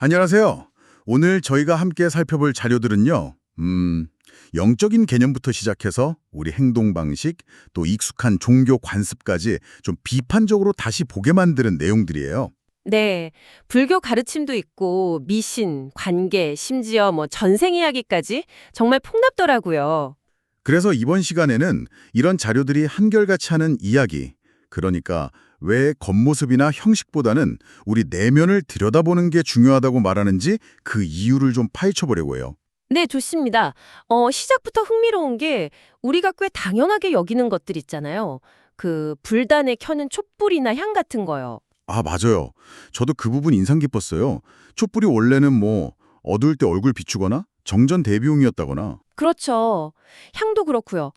안녕하세요. 오늘 저희가 함께 살펴볼 자료들은요, 영적인 개념부터 시작해서 우리 행동 방식, 또 익숙한 종교 관습까지 좀 비판적으로 다시 보게 만드는 내용들이에요. 네, 불교 가르침도 있고 미신, 관계, 심지어 전생 이야기까지 정말 폭넓더라고요. 그래서 이번 시간에는 이런 자료들이 한결같이 하는 이야기, 그러니까 왜 겉모습이나 형식보다는 우리 내면을 들여다보는 게 중요하다고 말하는지 그 이유를 좀 파헤쳐 보려고 해요. 네, 좋습니다. 시작부터 흥미로운 게 우리가 꽤 당연하게 여기는 것들 있잖아요. 그 불단에 켜는 촛불이나 향 같은 거요. 아, 맞아요. 저도 그 부분 인상 깊었어요. 촛불이 원래는 어두울 때 얼굴 비추거나 정전 대비용이었다거나. 그렇죠. 향도 그렇고요.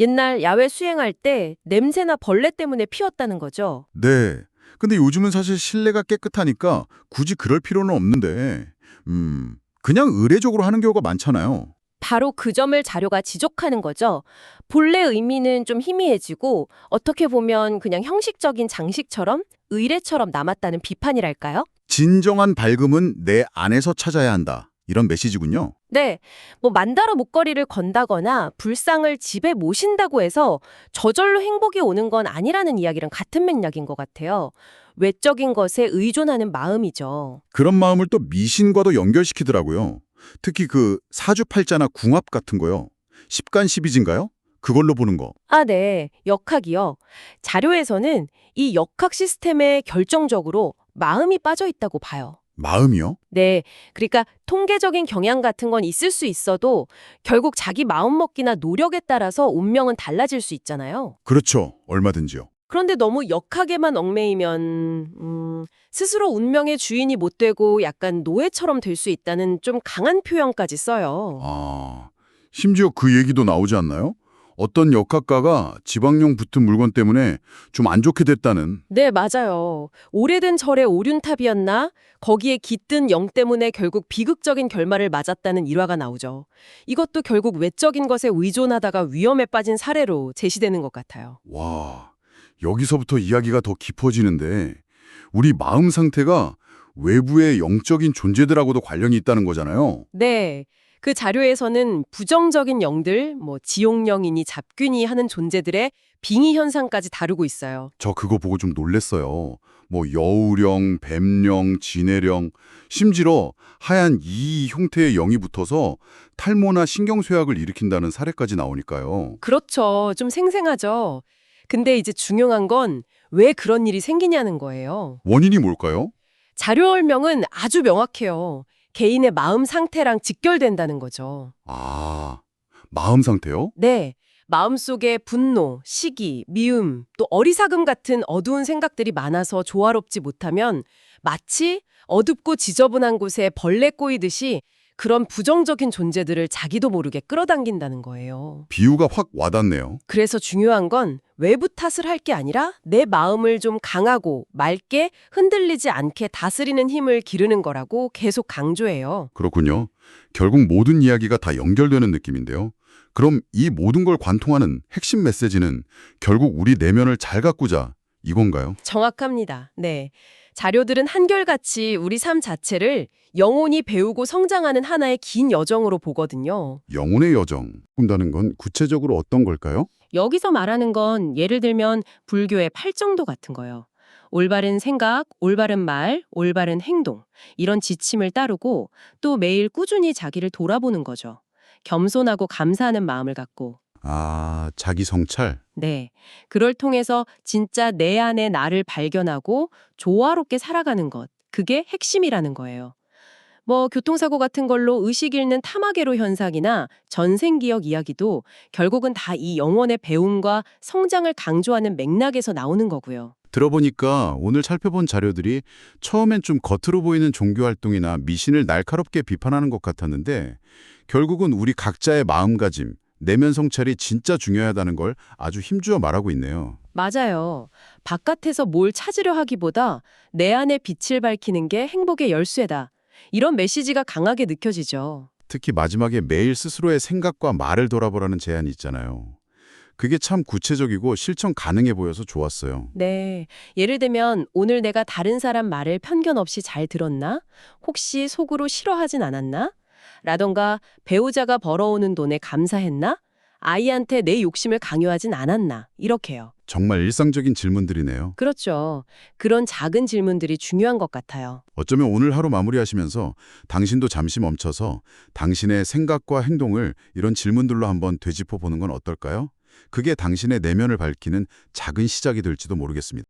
옛날 야외 수행할 때 냄새나 벌레 때문에 피웠다는 거죠. 네. 근데 요즘은 사실 실내가 깨끗하니까 굳이 그럴 필요는 없는데, 그냥 의례적으로 하는 경우가 많잖아요. 바로 그 점을 자료가 지적하는 거죠. 본래 의미는 좀 희미해지고 어떻게 보면 그냥 형식적인 장식처럼 의례처럼 남았다는 비판이랄까요? 진정한 밝음은 내 안에서 찾아야 한다. 이런 메시지군요. 네, 만다라 목걸이를 건다거나 불상을 집에 모신다고 해서 저절로 행복이 오는 건 아니라는 이야기랑 같은 맥락인 것 같아요. 외적인 것에 의존하는 마음이죠. 그런 마음을 또 미신과도 연결시키더라고요. 특히 그 사주팔자나 궁합 같은 거요. 십간십이진가요? 그걸로 보는 거. 아, 네. 역학이요. 자료에서는 이 역학 시스템에 결정적으로 마음이 빠져 있다고 봐요. 마음이요? 네. 그러니까 통계적인 경향 같은 건 있을 수 있어도 결국 자기 마음먹기나 노력에 따라서 운명은 달라질 수 있잖아요. 그렇죠. 얼마든지요. 그런데 너무 역학에만 얽매이면 스스로 운명의 주인이 못 되고 약간 노예처럼 될 수 있다는 좀 강한 표현까지 써요. 아, 심지어 그 얘기도 나오지 않나요? 어떤 역학가가 지방령 붙은 물건 때문에 좀 안 좋게 됐다는. 네, 맞아요. 오래된 절의 오륜탑이었나? 거기에 깃든 영 때문에 결국 비극적인 결말을 맞았다는 일화가 나오죠. 이것도 결국 외적인 것에 의존하다가 위험에 빠진 사례로 제시되는 것 같아요. 와, 여기서부터 이야기가 더 깊어지는데 우리 마음 상태가 외부의 영적인 존재들하고도 관련이 있다는 거잖아요. 네. 그 자료에서는 부정적인 영들, 지옥령이니 잡균이 하는 존재들의 빙의 현상까지 다루고 있어요. 저 그거 보고 좀 놀랬어요. 여우령, 뱀령, 지네령, 심지어 하얀 이 형태의 영이 붙어서 탈모나 신경쇠약을 일으킨다는 사례까지 나오니까요. 그렇죠. 좀 생생하죠. 근데 이제 중요한 건 왜 그런 일이 생기냐는 거예요. 원인이 뭘까요? 자료설명은 아주 명확해요. 개인의 마음 상태랑 직결된다는 거죠. 아, 마음 상태요? 네. 마음속에 분노, 시기, 미움, 또 어리석음 같은 어두운 생각들이 많아서 조화롭지 못하면 마치 어둡고 지저분한 곳에 벌레 꼬이듯이 그런 부정적인 존재들을 자기도 모르게 끌어당긴다는 거예요. 비유가 확 와닿네요. 그래서 중요한 건 외부 탓을 할 게 아니라 내 마음을 좀 강하고 맑게 흔들리지 않게 다스리는 힘을 기르는 거라고 계속 강조해요. 그렇군요. 결국 모든 이야기가 다 연결되는 느낌인데요. 그럼 이 모든 걸 관통하는 핵심 메시지는 결국 우리 내면을 잘 가꾸자 이건가요? 정확합니다. 네. 자료들은 한결같이 우리 삶 자체를 영혼이 배우고 성장하는 하나의 긴 여정으로 보거든요. 영혼의 여정. 본다는 건 구체적으로 어떤 걸까요? 여기서 말하는 건 예를 들면 불교의 팔정도 같은 거요. 올바른 생각, 올바른 말, 올바른 행동 이런 지침을 따르고 또 매일 꾸준히 자기를 돌아보는 거죠. 겸손하고 감사하는 마음을 갖고. 아, 자기 성찰. 네. 그걸 통해서 진짜 내 안에 나를 발견하고 조화롭게 살아가는 것. 그게 핵심이라는 거예요. 교통사고 같은 걸로 의식 잃는 타마게로 현상이나 전생기억 이야기도 결국은 다 이 영혼의 배움과 성장을 강조하는 맥락에서 나오는 거고요. 들어보니까 오늘 살펴본 자료들이 처음엔 좀 겉으로 보이는 종교 활동이나 미신을 날카롭게 비판하는 것 같았는데 결국은 우리 각자의 마음가짐, 내면 성찰이 진짜 중요하다는 걸 아주 힘주어 말하고 있네요. 맞아요. 바깥에서 뭘 찾으려 하기보다 내 안의 빛을 밝히는 게 행복의 열쇠다. 이런 메시지가 강하게 느껴지죠. 특히 마지막에 매일 스스로의 생각과 말을 돌아보라는 제안이 있잖아요. 그게 참 구체적이고 실천 가능해 보여서 좋았어요. 네. 예를 들면 오늘 내가 다른 사람 말을 편견 없이 잘 들었나? 혹시 속으로 싫어하진 않았나? 라던가 배우자가 벌어오는 돈에 감사했나? 아이한테 내 욕심을 강요하진 않았나? 이렇게요. 정말 일상적인 질문들이네요. 그렇죠. 그런 작은 질문들이 중요한 것 같아요. 어쩌면 오늘 하루 마무리하시면서 당신도 잠시 멈춰서 당신의 생각과 행동을 이런 질문들로 한번 되짚어 보는 건 어떨까요? 그게 당신의 내면을 밝히는 작은 시작이 될지도 모르겠습니다.